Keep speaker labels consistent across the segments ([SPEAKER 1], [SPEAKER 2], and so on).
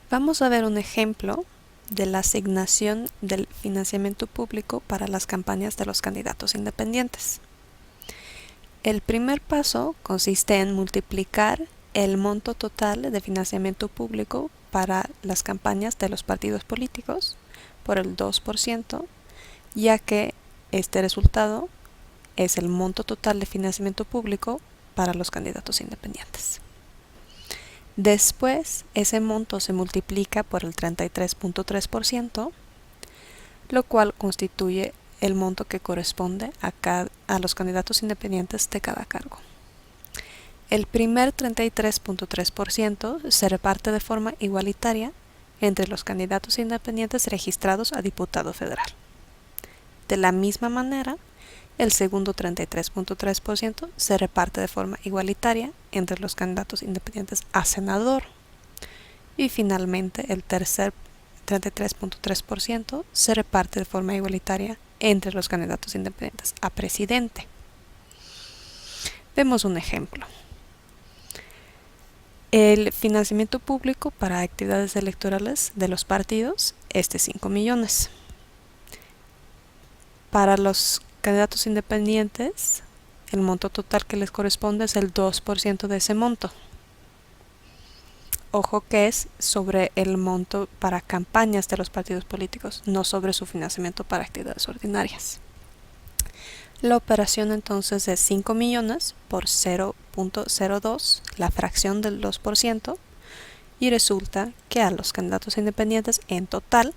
[SPEAKER 1] Vamos a ver un ejemplo de la asignación del financiamiento público para las campañas de los candidatos independientes. El primer paso consiste en multiplicar el monto total de financiamiento público para las campañas de los partidos políticos por el 2%, ya que este resultado es el monto total de financiamiento público para los candidatos independientes. Después, ese monto se multiplica por el 33.3%, lo cual constituye el monto que corresponde a los candidatos independientes de cada cargo. El primer 33.3% se reparte de forma igualitaria entre los candidatos independientes registrados a diputado federal. De la misma manera, el segundo 33.3% se reparte de forma igualitaria entre los candidatos independientes a senador. Y finalmente, el tercer 33.3% se reparte de forma igualitaria entre los candidatos independientes a presidente. Vemos un ejemplo. El financiamiento público para actividades electorales de los partidos es de 5 millones. Para los candidatos independientes, el monto total que les corresponde es el 2% de ese monto. Ojo que es sobre el monto para campañas de los partidos políticos, no sobre su financiamiento para actividades ordinarias. La operación entonces es 5 millones por 0.02, la fracción del 2%, y resulta que a los candidatos independientes en total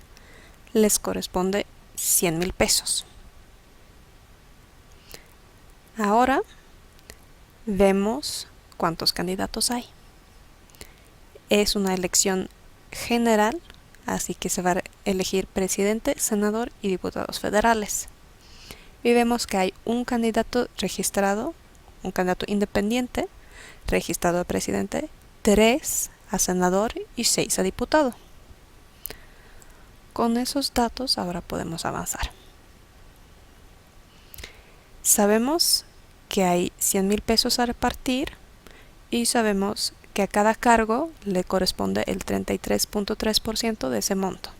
[SPEAKER 1] les corresponde 100,000 pesos. Ahora vemos cuántos candidatos hay. Es una elección general, así que se va a elegir presidente, senador y diputados federales. Y vemos que hay un candidato registrado, un candidato independiente, registrado a presidente, 3 a senador y 6 a diputado. Con esos datos ahora podemos avanzar. Sabemos que hay 100,000 pesos a repartir y sabemos que a cada cargo le corresponde el 33.3% de ese monto.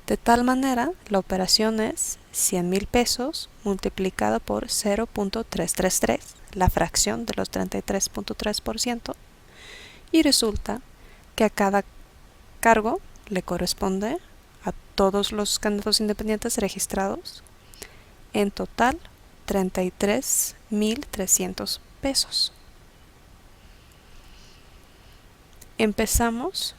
[SPEAKER 1] De tal manera, la operación es 100,000 pesos multiplicado por 0.333, la fracción de los 33.3%, y resulta que a cada cargo le corresponde a todos los candidatos independientes registrados en total 33,300 pesos. Empezamos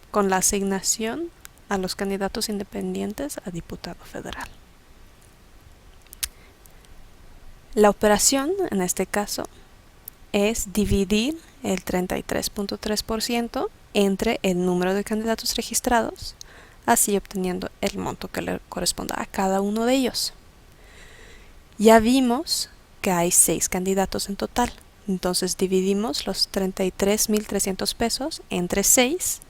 [SPEAKER 1] con la asignación a los candidatos independientes a diputado federal. La operación, en este caso, es dividir el 33.3% entre el número de candidatos registrados, así obteniendo el monto que le corresponda a cada uno de ellos. Ya vimos que hay 6 candidatos en total, entonces dividimos los 33,300 pesos entre 6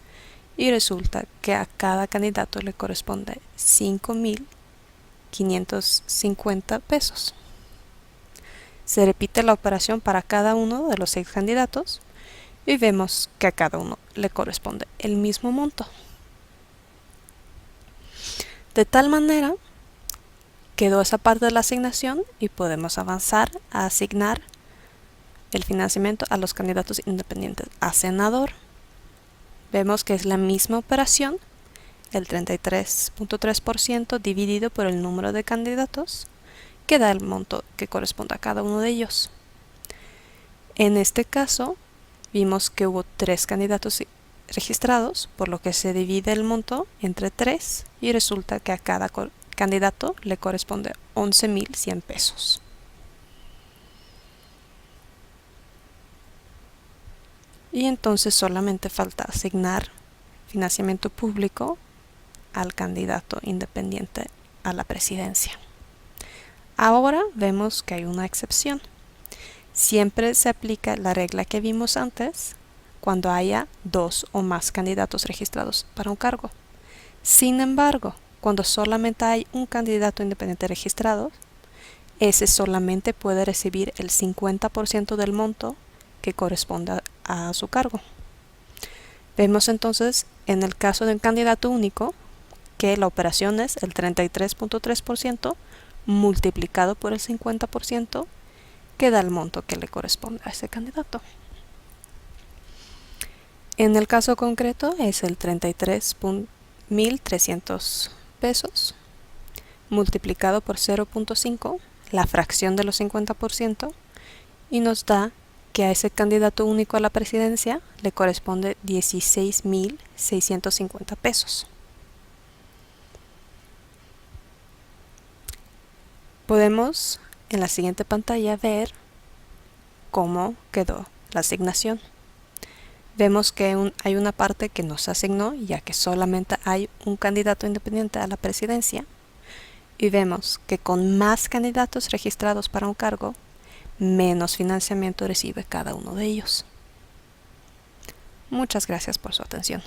[SPEAKER 1] y resulta que a cada candidato le corresponde 5,550 pesos. Se repite la operación para cada uno de los 6 candidatos y vemos que a cada uno le corresponde el mismo monto. De tal manera, quedó esa parte de la asignación y podemos avanzar a asignar el financiamiento a los candidatos independientes a senador. Vemos que es la misma operación, el 33.3% dividido por el número de candidatos, que da el monto que corresponde a cada uno de ellos. En este caso, vimos que hubo 3 candidatos registrados, por lo que se divide el monto entre 3 y resulta que a cada candidato le corresponde 11,100 pesos. Y entonces solamente falta asignar financiamiento público al candidato independiente a la presidencia. Ahora vemos que hay una excepción. Siempre se aplica la regla que vimos antes cuando haya 2 o más candidatos registrados para un cargo. Sin embargo, cuando solamente hay un candidato independiente registrado, ese solamente puede recibir el 50% del monto que corresponde a su cargo. Vemos entonces en el caso de un candidato único que la operación es el 33.3% multiplicado por el 50%, que da el monto que le corresponde a ese candidato. En el caso concreto es el 33.300 pesos multiplicado por 0.5, la fracción de los 50%, y nos da que a ese candidato único a la presidencia le corresponde 16.650 pesos. Podemos en la siguiente pantalla ver cómo quedó la asignación. Vemos que hay una parte que no se asignó, ya que solamente hay un candidato independiente a la presidencia, y vemos que con más candidatos registrados para un cargo, menos financiamiento recibe cada uno de ellos. Muchas gracias por su atención.